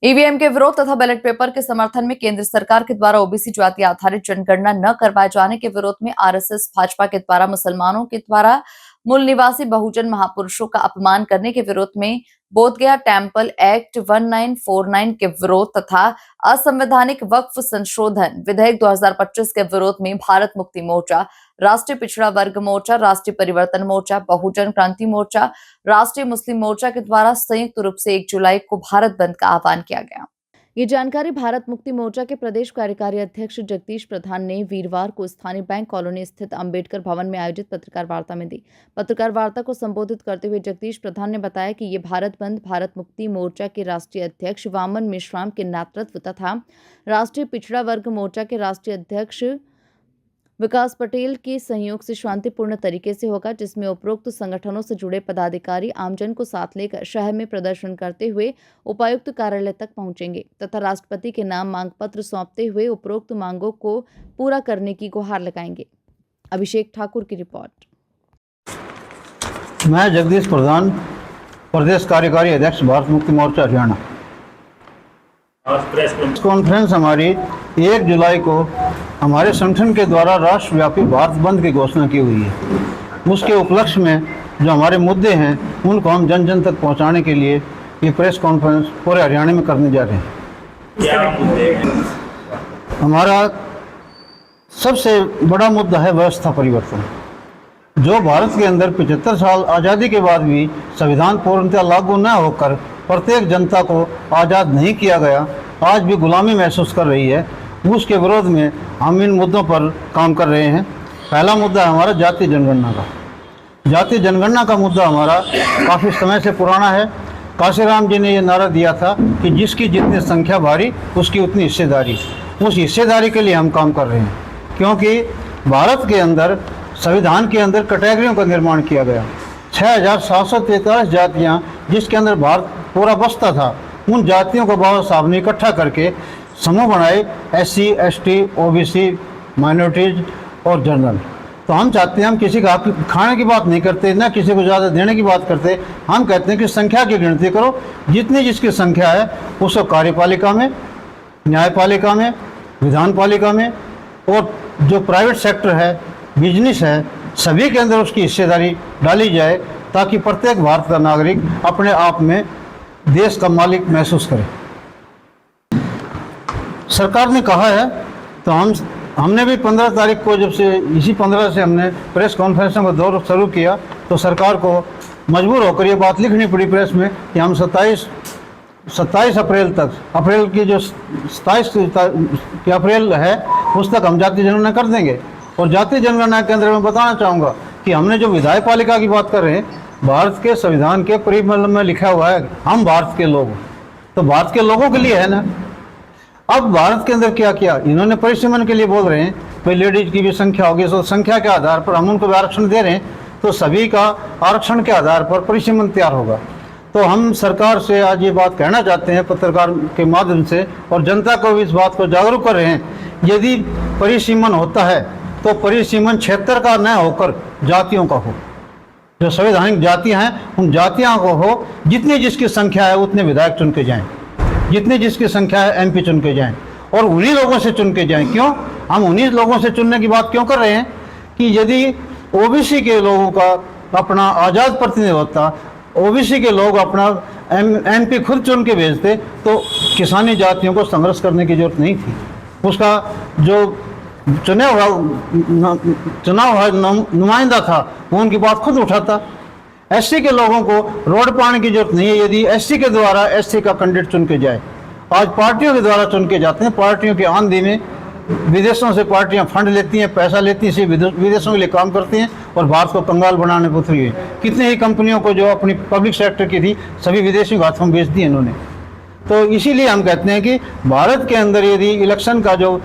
EVM के विरोध तथा बैलेट पेपर के समर्थन में केंद्र सरकार के द्वारा ओबीसी जाति आधारित जनगणना न करवाए जाने के विरोध में आरएसएस भाजपा के द्वारा मुसलमानों के द्वारा मूल निवासी बहुजन महापुरुषों का अपमान करने के विरोध में बोधगया टेम्पल एक्ट 1949 के विरोध तथा असंवैधानिक वक्फ संशोधन विधेयक 2025 के विरोध में भारत मुक्ति मोर्चा, राष्ट्रीय पिछड़ा वर्ग मोर्चा, राष्ट्रीय परिवर्तन मोर्चा, बहुजन क्रांति मोर्चा, राष्ट्रीय मुस्लिम मोर्चा के द्वारा संयुक्त रूप से 1 जुलाई को भारत बंद का आह्वान किया गया। ये जानकारी भारत मुक्ति मोर्चा के प्रदेश कार्यकारी अध्यक्ष जगदीश प्रधान ने वीरवार को स्थानीय बैंक कॉलोनी स्थित अंबेडकर भवन में आयोजित पत्रकार वार्ता में दी। पत्रकार वार्ता को संबोधित करते हुए जगदीश प्रधान ने बताया कि ये भारत बंद भारत मुक्ति मोर्चा के राष्ट्रीय अध्यक्ष वामन मिश्राम के नेतृत्व तथा राष्ट्रीय पिछड़ा वर्ग मोर्चा के राष्ट्रीय अध्यक्ष विकास पटेल के सहयोग से शांतिपूर्ण तरीके से होगा, जिसमें उपरोक्त संगठनों से जुड़े पदाधिकारी आमजन को साथ लेकर शहर में प्रदर्शन करते हुए उपायुक्त कार्यालय तक पहुंचेंगे तथा राष्ट्रपति के नाम मांग पत्र सौंपते हुए उपरोक्त मांगों को पूरा करने की गुहार लगाएंगे। अभिषेक ठाकुर की रिपोर्ट। मैं जगदीश प्रधान, प्रदेश कार्यकारी अध्यक्ष भारत मुक्ति मोर्चा हरियाणा। प्रेस कॉन्फ्रेंस हमारी 1 जुलाई को हमारे संगठन के द्वारा राष्ट्रव्यापी भारत बंद की घोषणा की हुई है। उसके उपलक्ष्य में जो हमारे मुद्दे हैं उनको हम जन जन तक पहुंचाने के लिए ये प्रेस कॉन्फ्रेंस पूरे हरियाणा में करने जा रहे हैं। क्या मुद्दे? हमारा सबसे बड़ा मुद्दा है व्यवस्था परिवर्तन। जो भारत के अंदर 75 साल आज़ादी के बाद भी संविधान पूर्णतः लागू न होकर प्रत्येक जनता को आज़ाद नहीं किया गया, आज भी गुलामी महसूस कर रही है, उसके विरोध में हम इन मुद्दों पर काम कर रहे हैं। पहला मुद्दा है हमारा जातीय जनगणना का। जातीय जनगणना का मुद्दा हमारा काफ़ी समय से पुराना है। काशीराम जी ने ये नारा दिया था कि जिसकी जितनी संख्या भारी उसकी उतनी हिस्सेदारी। उस हिस्सेदारी के लिए हम काम कर रहे हैं, क्योंकि भारत के अंदर संविधान के अंदर कैटेगरियों का निर्माण किया गया। 6743 जातियाँ जिसके अंदर भारत पूरा बसता था, उन जातियों को बाबा साहब ने इकट्ठा करके समूह बनाए, SC, ST, OBC, माइनॉरिटीज और जनरल। तो हम चाहते हैं, हम किसी का खाने की बात नहीं करते, ना किसी को ज़्यादा देने की बात करते। हम कहते हैं कि संख्या की गिनती करो, जितनी जिसकी संख्या है उसको कार्यपालिका में, न्यायपालिका में, विधानपालिका में और जो प्राइवेट सेक्टर है, बिजनेस है, सभी के अंदर उसकी हिस्सेदारी डाली जाए, ताकि प्रत्येक भारत का नागरिक अपने आप में देश का मालिक महसूस करे। सरकार ने कहा है, तो हमने भी 15 तारीख को, जब से इसी 15 से हमने प्रेस कॉन्फ्रेंस का दौर शुरू किया, तो सरकार को मजबूर होकर ये बात लिखनी पड़ी प्रेस में कि हम 27 अप्रैल तक, अप्रैल की जो 27 अप्रैल है उस तक हम जातीय जनगणना कर देंगे। और जातीय जनगणना के अंदर मैं बताना चाहूँगा कि हमने जो विधायपालिका की बात कर रहे हैं, भारत के संविधान के परिमल में लिखा हुआ है हम भारत के लोग, तो भारत के लोगों के लिए है ना। अब भारत के अंदर क्या किया, इन्होंने परिसीमन के लिए बोल रहे हैं, भाई लेडीज की भी संख्या होगी, तो संख्या के आधार पर हम उनको भी आरक्षण दे रहे हैं, तो सभी का आरक्षण के आधार पर परिसीमन तैयार होगा। तो हम सरकार से आज ये बात कहना चाहते हैं पत्रकार के माध्यम से, और जनता को भी इस बात को जागरूक कर रहे हैं, यदि परिसीमन होता है तो परिसीमन क्षेत्र का न होकर जातियों का हो। जो संवैधानिक जातियाँ हैं उन जातियों को हो, जितनी जिसकी संख्या है उतने विधायक चुन के जाएँ, जितनी जिसकी संख्या है MP चुन के जाएँ, और उन्हीं लोगों से चुन के जाएँ। क्यों हम उन्हीं लोगों से चुनने की बात क्यों कर रहे हैं कि यदि OBC के लोगों का अपना आज़ाद प्रतिनिधि होता, OBC के लोग अपना MP खुद चुन के भेजते, तो किसानी जातियों को संघर्ष करने की जरूरत नहीं थी। उसका जो चुना हुआ नुमाइंदा था वो उनकी बात खुद उठाता। SC के लोगों को रोड पाने की जरूरत नहीं है, यदि SC के द्वारा SC का कैंडिडेट चुन के जाए। आज पार्टियों के द्वारा चुन के जाते हैं, पार्टियों की आंधी में विदेशों से पार्टियां फंड लेती हैं, पैसा लेती हैं, विदेशों के लिए काम करती हैं और भारत को कंगाल बनाने पर उतरी है। कितनी ही कंपनियों को जो अपनी पब्लिक सेक्टर की थी, सभी विदेशियों के हाथों में बेच दी इन्होंने। तो इसीलिए हम कहते हैं कि भारत के अंदर यदि इलेक्शन का जो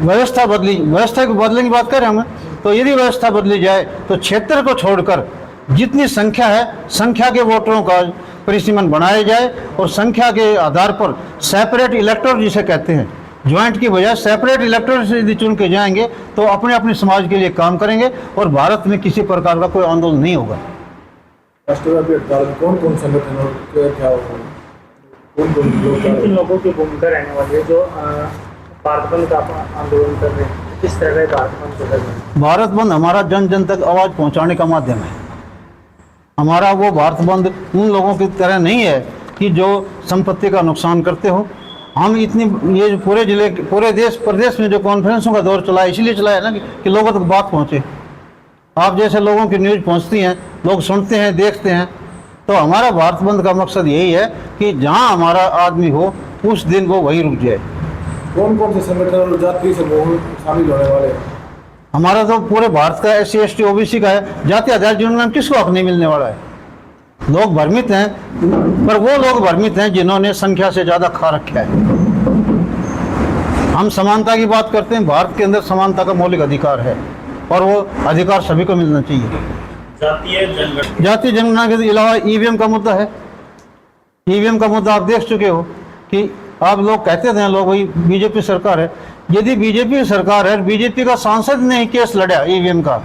व्यवस्था को बदलने की बात करें हम, तो यदि व्यवस्था बदली जाए तो क्षेत्र को छोड़कर जितनी संख्या है, संख्या के वोटरों का परिसीमन बनाया जाए, और संख्या के आधार पर सेपरेट इलेक्टर जिसे कहते हैं, ज्वाइंट की बजाय सेपरेट इलेक्टर से यदि चुन के जाएंगे तो अपने अपने समाज के लिए काम करेंगे और भारत में किसी प्रकार का कोई आंदोलन नहीं होगा। राष्ट्रव्यापी हड़ताल कौन कौन संगठन और क्या होगा? किन लोगों की भूमिका रहने वाली है जो भारत बंद का आंदोलन कर रहे हैं, किस तरह का भारत बंद कर रहे हैं? भारत बंद हमारा जन जन तक आवाज़ पहुंचाने का माध्यम है। हमारा वो भारत बंद उन लोगों की तरह नहीं है कि जो संपत्ति का नुकसान करते हो। हम इतनी ये जो पूरे देश प्रदेश में जो कॉन्फ्रेंसों का दौर चला है, इसलिए चला है ना कि लोगों तक बात पहुंचे। आप जैसे लोगों की न्यूज़ पहुंचती हैं, लोग सुनते हैं, देखते हैं। तो हमारा भारत बंद का मकसद यही है कि जहां हमारा आदमी हो उस दिन वो वहीं रुक जाए। कौन कौन से संगठन और जाति समूह शामिल होने वाले हैं? हमारा तो पूरे भारत का SC ST OBC का है। जाति आधार जीवन में किसको हक नहीं मिलने वाला है? लोग भ्रमित हैं, पर वो लोग भ्रमित हैं जिन्होंने संख्या से ज़्यादा खा रखा है। हम समानता की बात करते हैं। भारत के अंदर समानता का मौलिक अधिकार है और वो अधिकार सभी को मिलना चाहिए। जातीय जनगणना के अलावा EVM का मुद्दा है। EVM का मुद्दा आप देख चुके हो कि आप लोग कहते थे लोग वही बीजेपी सरकार है। यदि बीजेपी सरकार है, बीजेपी का सांसद ने ही केस लड़ा EVM का,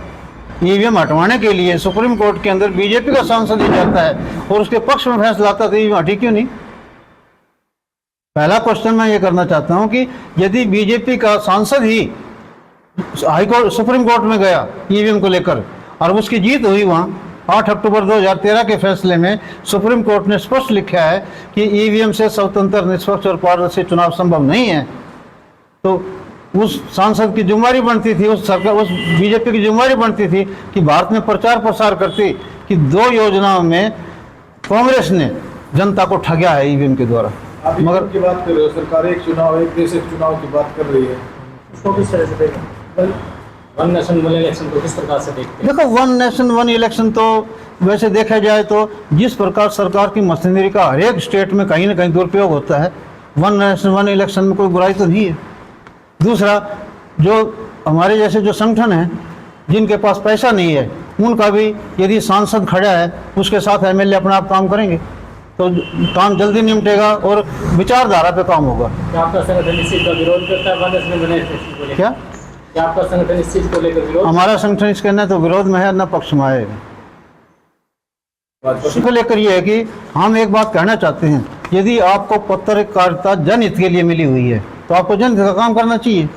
EVM हटवाने के लिए सुप्रीम कोर्ट के अंदर बीजेपी का सांसद ही जाता है और उसके पक्ष में फैसला आता तो EVM हटी क्यों नहीं? पहला क्वेश्चन मैं ये करना चाहता हूं कि यदि बीजेपी का सांसद ही हाईकोर्ट सुप्रीम कोर्ट में गया EVM को लेकर और उसकी जीत हुई वहां 8 अक्टूबर 2013 के फैसले में सुप्रीम कोर्ट ने स्पष्ट लिखा है कि EVM से स्वतंत्र, निष्पक्ष और पारदर्शी चुनाव संभव नहीं है, तो उस सांसद की जिम्मेदारी बनती थी, उस बीजेपी की जिम्मेदारी बनती थी कि भारत में प्रचार प्रसार करती कि 2 योजनाओं में कांग्रेस ने जनता को ठगा है EVM के द्वारा। मगर की बात कर रहे हो, सरकार एक चुनाव, एक देश एक चुनाव की बात कर रही है, उसको किस तरह से देखें? वन नेशन वन इलेक्शन को किस प्रकार से देखते हैं? देखो, वन नेशन वन इलेक्शन तो वैसे देखा जाए तो जिस प्रकार सरकार की मशीनरी का हर एक स्टेट में कहीं ना कहीं दुरुपयोग होता है, वन नेशन वन इलेक्शन में कोई बुराई तो नहीं है। दूसरा, जो हमारे जैसे जो संगठन हैं जिनके पास पैसा नहीं है, उनका भी यदि सांसद खड़ा है उसके साथ MLA अपना आप काम करेंगे तो काम जल्दी निपटेगा और विचारधारा पे काम होगा। क्या आपका संगठन इस चीज का विरोध करता है? वन नेशन वन इलेक्शन को लेकर? क्या आपका संगठन इस चीज को लेकर विरोध? हमारा संगठन इसके न तो विरोध में है न पक्ष में आएगा। इसको लेकर ये है कि हम एक बात कहना चाहते हैं, यदि आपको पत्रकारिता जनहित के लिए मिली हुई है तो आपको जनहित का काम करना चाहिए।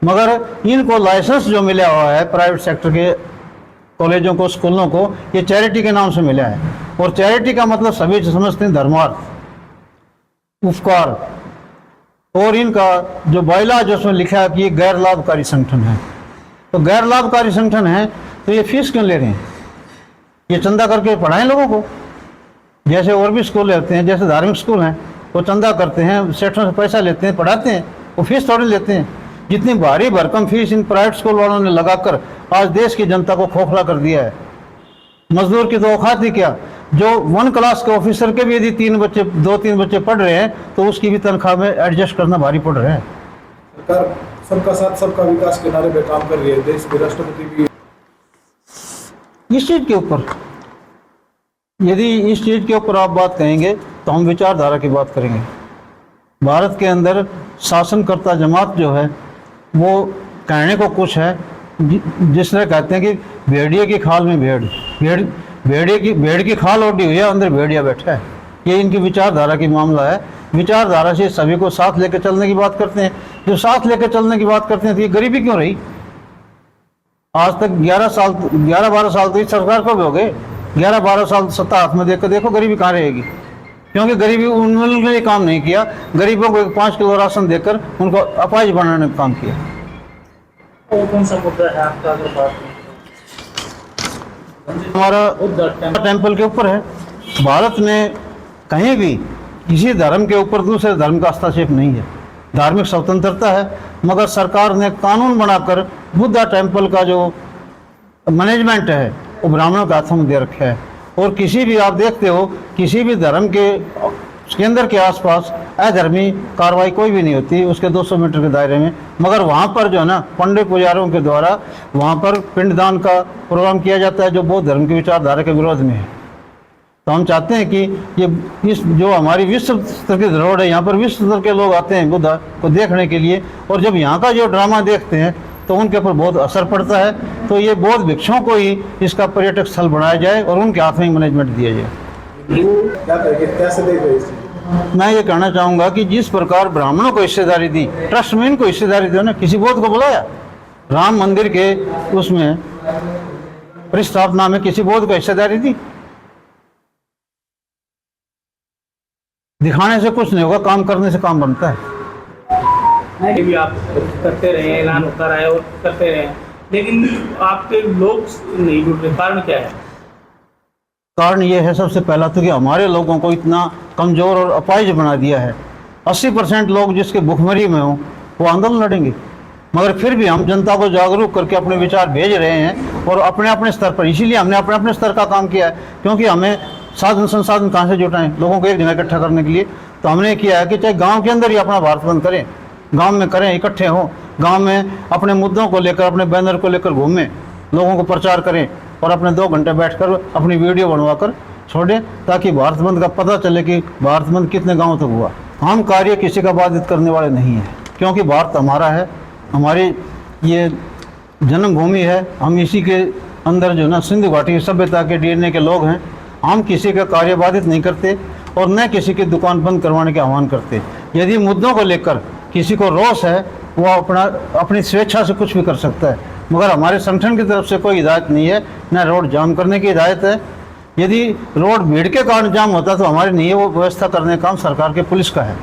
मगर इनको लाइसेंस जो मिला हुआ है प्राइवेट सेक्टर के कॉलेजों को, स्कूलों को, ये चैरिटी के नाम से मिला है। और चैरिटी का मतलब सभी समझते हैं धर्मार्थ, उपकार, और इनका जो बायला जो उसमें लिखा है कि ये गैर लाभकारी संगठन है। तो गैर लाभकारी संगठन है तो ये फीस क्यों ले रहे हैं? ये चंदा करके पढ़ाएं लोगों को, जैसे और भी स्कूल रहते हैं, जैसे धार्मिक स्कूल हैं, वो चंदा करते हैं, सेठों से पैसा लेते हैं, पढ़ाते हैं, वो फीस थोड़ी लेते हैं। जितनी भारी भरकम फीस इन प्राइवेट स्कूल वालों ने लगाकर आज देश की जनता को खोखला कर दिया है। मजदूर की तो औकात ही क्या, जो 1 क्लास के ऑफिसर के भी यदि 2-3 बच्चे पढ़ रहे हैं तो उसकी भी तनख्वाह में एडजस्ट करना भारी पड़ रहा है। सरकार सबका साथ सबका विकास के नारे पे काम कर रही है, देश के राष्ट्रपति भी इस चीज़ के ऊपर, यदि इस चीज़ के ऊपर आप बात कहेंगे तो हम विचारधारा की बात करेंगे। भारत के अंदर शासनकर्ता जमात जो है वो कहने को कुछ है, जिस तरह कहते हैं कि भेड़िए की खाल में भेड़ की खाल ओढ़ी हुई है, अंदर भेड़िया बैठा है। ये इनकी विचारधारा की मामला है। विचारधारा से सभी को साथ लेकर चलने की बात करते हैं। जो साथ लेकर चलने की बात करते हैं तो ये गरीबी क्यों रही? आज तक 11-12 साल तो इस सरकार को भी हो गए। 11-12 साल सत्ता हाथ में देखकर देखो गरीबी कहाँ रहेगी, क्योंकि गरीबी उन्होंने काम नहीं किया। गरीबों को 5 किलो राशन देकर उनको अपाहिज बनाने का काम किया। और कौन सा मुद्दा है आपका अगर बात करें? हमारा टेम्पल के ऊपर है। भारत में कहीं भी किसी धर्म के ऊपर दूसरे धर्म का हस्तक्षेप नहीं है। धार्मिक स्वतंत्रता है, मगर सरकार ने कानून बनाकर बुद्धा टेम्पल का जो मैनेजमेंट है वो ब्राह्मणों के हाथों में दे रखा है। और किसी भी आप देखते हो किसी भी धर्म के केंद्र के आसपास अधर्मी कार्रवाई कोई भी नहीं होती उसके 200 मीटर के दायरे में। मगर वहाँ पर जो है ना, पंडित पुजारियों के द्वारा वहाँ पर पिंडदान का प्रोग्राम किया जाता है जो बौद्ध धर्म की विचारधारा के विरोध में है। तो हम चाहते हैं कि ये इस जो हमारी विश्व स्तर की धरोहर है, यहाँ पर विश्व स्तर के लोग आते हैं बुद्धा को देखने के लिए, और जब यहाँ का जो ड्रामा देखते हैं तो उनके ऊपर बहुत असर पड़ता है। तो ये बौद्ध भिक्षुओं को ही इसका पर्यटक स्थल बनाया जाए और उनके हाथ में मैनेजमेंट दिया जाए। क्या करेंगे, कैसे देख रहे हैं? मैं ये कहना चाहूँगा कि जिस प्रकार ब्राह्मणों को हिस्सेदारी दी, ट्रस्ट में इनको हिस्सेदारी दी, उन्हें किसी बोध को बुलाया राम मंदिर के उसमें प्रतिष्ठापना में किसी बोध को हिस्सेदारी दी? दिखाने से कुछ नहीं होगा, काम करने से काम बनता है। ये भी आप करते रहे, ऐलान होता रहा है और करते रहे, लेकिन आपके लोग नहीं जुड़ रहे, कारण क्या है? कारण ये है सबसे पहला तो कि हमारे लोगों को इतना कमजोर और अपाहिज बना दिया है। 80% लोग जिसके भुखमरी में हो वो आंदोलन लड़ेंगे, मगर फिर भी हम जनता को जागरूक करके अपने विचार भेज रहे हैं और अपने अपने स्तर पर, इसीलिए हमने अपने अपने स्तर का काम किया है, क्योंकि हमें साधन संसाधन कहाँ से जुटाएं लोगों को एक जगह इकट्ठा करने के लिए। तो हमने किया है कि चाहे गांव के अंदर ही अपना भारत बंद करें, गांव में करें, इकट्ठे हों, गांव में अपने मुद्दों को लेकर, अपने बैनर को लेकर घूमें, लोगों को प्रचार करें और अपने 2 घंटे बैठकर अपनी वीडियो बनवाकर छोड़ें, ताकि भारत बंद का पता चले कि भारत बंद कितने गाँव तक हुआ। हम कार्य किसी का बाधित करने वाले नहीं हैं, क्योंकि भारत हमारा है, हमारी ये जन्मभूमि है, हम इसी के अंदर जो ना सिंधु घाटी सभ्यता के DNA के लोग हैं। हम किसी का कार्य बाधित नहीं करते और न किसी की दुकान बंद करवाने के आह्वान करते। यदि मुद्दों को लेकर किसी को रोष है, वो अपनी स्वेच्छा से कुछ भी कर सकता है, मगर हमारे संगठन की तरफ से कोई हिदायत नहीं है, न रोड जाम करने की हिदायत है। यदि रोड भीड़ के कारण जाम होता तो हमारी नहीं है, वो व्यवस्था करने का काम सरकार के पुलिस का है।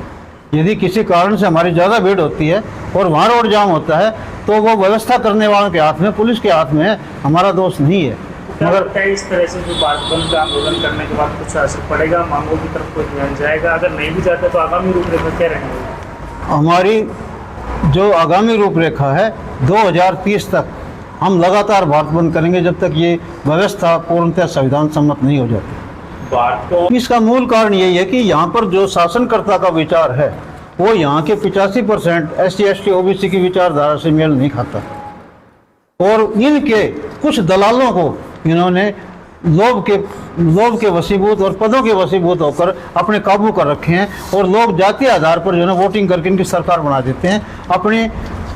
यदि किसी कारण से हमारी ज़्यादा भीड़ होती है और वहाँ रोड जाम होता है तो वो व्यवस्था करने वालों के हाथ में, पुलिस के हाथ में है, हमारा दोष नहीं है। मगर इस तरह से जो भारत बंद का आंदोलन करने के बाद कुछ असर पड़ेगा, मांगों की तरफ कोई ध्यान जाएगा? अगर नहीं भी जाते तो आगामी रूपरेखा क्या रहेंगे? हमारी जो आगामी रूपरेखा है 2030 तक हम लगातार भारत बंद करेंगे, जब तक ये व्यवस्था पूर्णतः संविधान सम्मत नहीं हो जाती। इसका मूल कारण यही है कि यहाँ पर जो शासनकर्ता का विचार है वो यहाँ के 85% SC ST OBC की विचारधारा से मेल नहीं खाता, और इनके कुछ दलालों को इन्होंने लोभ के वशीभूत और पदों के वशीभूत होकर अपने काबू कर रखे हैं, और लोग जातीय आधार पर जो है वोटिंग करके इनकी सरकार बना देते हैं।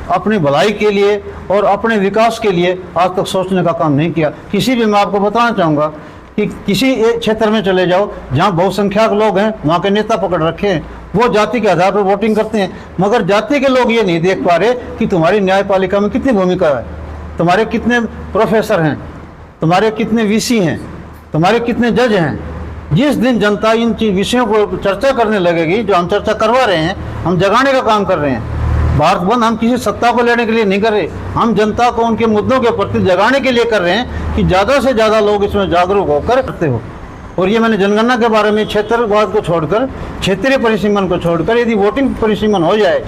अपनी भलाई के लिए और अपने विकास के लिए आज तक सोचने का काम नहीं किया। किसी भी, मैं आपको बताना चाहूँगा कि किसी एक क्षेत्र में चले जाओ जहाँ बहुसंख्यक लोग हैं, वहाँ के नेता पकड़ रखे हैं, वो जाति के आधार पर वोटिंग करते हैं, मगर जाति के लोग ये नहीं देख पा रहे कि तुम्हारी न्यायपालिका में कितनी भूमिका है, तुम्हारे कितने प्रोफेसर हैं, तुम्हारे कितने VC हैं, तुम्हारे कितने जज हैं। जिस दिन जनता इन विषयों को चर्चा करने लगेगी, जो हम चर्चा करवा रहे हैं, हम जगाने का काम कर रहे हैं। भारत बंद हम किसी सत्ता को लेने के लिए नहीं कर रहे, हम जनता को उनके मुद्दों के प्रति जगाने के लिए कर रहे हैं कि ज़्यादा से ज़्यादा लोग इसमें जागरूक होकर करते हो। और ये मैंने जनगणना के बारे में क्षेत्रवाद को छोड़कर, क्षेत्रीय परिसीमन को छोड़कर, यदि वोटिंग परिसीमन हो जाए,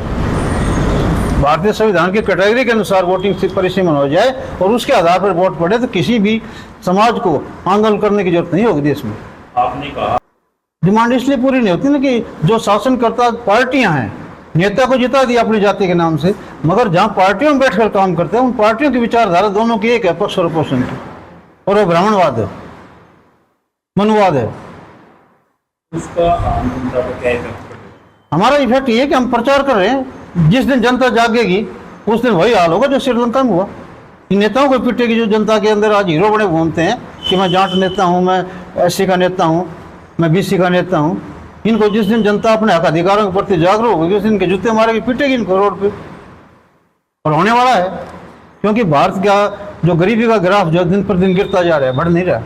भारतीय संविधान की कैटेगरी के अनुसार वोटिंग परिसीमन हो जाए और उसके आधार पर वोट पड़े, तो किसी भी समाज को आंदोलन करने की जरूरत नहीं होगी देश में। आपने कहा डिमांड इसलिए पूरी नहीं होती ना कि जो शासनकर्ता पार्टियां हैं, नेता को जिता दिया अपनी जाति के नाम से, मगर जहां पार्टियों में बैठकर काम करते हैं, उन पार्टियों की विचारधारा दोनों की एक है, पक्ष और अपोजिशन की, और वो ब्राह्मणवाद है, मनुवाद है। उसका आम जनता पर क्या इफेक्ट? हमारा इफेक्ट ये है कि हम प्रचार कर रहे हैं, जिस दिन जनता जागेगी उस दिन वही हाल होगा जो श्रीलंका में हुआ। इन नेताओं को पिटेगी जो जनता के अंदर आज हीरो बने घूमते हैं कि मैं जाट नेता हूँ, मैं SC का नेता हूँ, मैं BC का नेता हूँ। इनको जिस दिन जनता अपने हक अधिकारों के प्रति जागरूक होगी, उस दिन के जूते मारेगी, पीटेगी इनको रोड पे, और होने वाला है। क्योंकि भारत का जो गरीबी का ग्राफ जो दिन पर दिन गिरता जा रहा है, बढ़ नहीं रहा,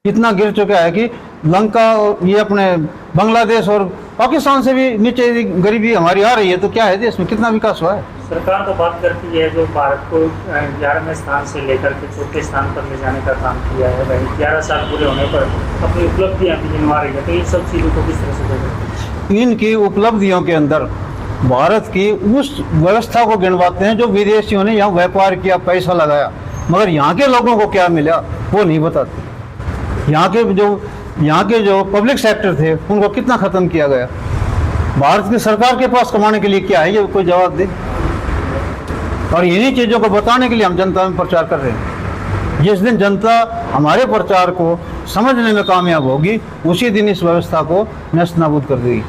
इतना गिर चुका है कि लंका, ये अपने बांग्लादेश और पाकिस्तान से भी नीचे गरीबी हमारी आ रही है। तो क्या है देश में कितना विकास हुआ है? सरकार तो बात करती है जो भारत को 11वें स्थान से लेकर के 4थे स्थान पर ले जाने का काम किया है, वही 11 साल पूरे होने पर अपनी उपलब्धियां भी गिनवा रही है। तो इन सब चीज़ों को किस तरह से देखें? इनकी उपलब्धियों के अंदर भारत की उस व्यवस्था को गिनवाते हैं जो विदेशियों ने यहाँ व्यापार किया, पैसा लगाया, मगर यहाँ के लोगों को क्या मिला वो नहीं बताते। यहाँ के जो पब्लिक सेक्टर थे उनको कितना ख़त्म किया गया, भारत की सरकार के पास कमाने के लिए क्या है, ये कोई जवाब दे। और इन्हीं चीज़ों को बताने के लिए हम जनता में प्रचार कर रहे हैं। जिस दिन जनता हमारे प्रचार को समझने में कामयाब होगी, उसी दिन इस व्यवस्था को नष्ट नाबूद कर देगी।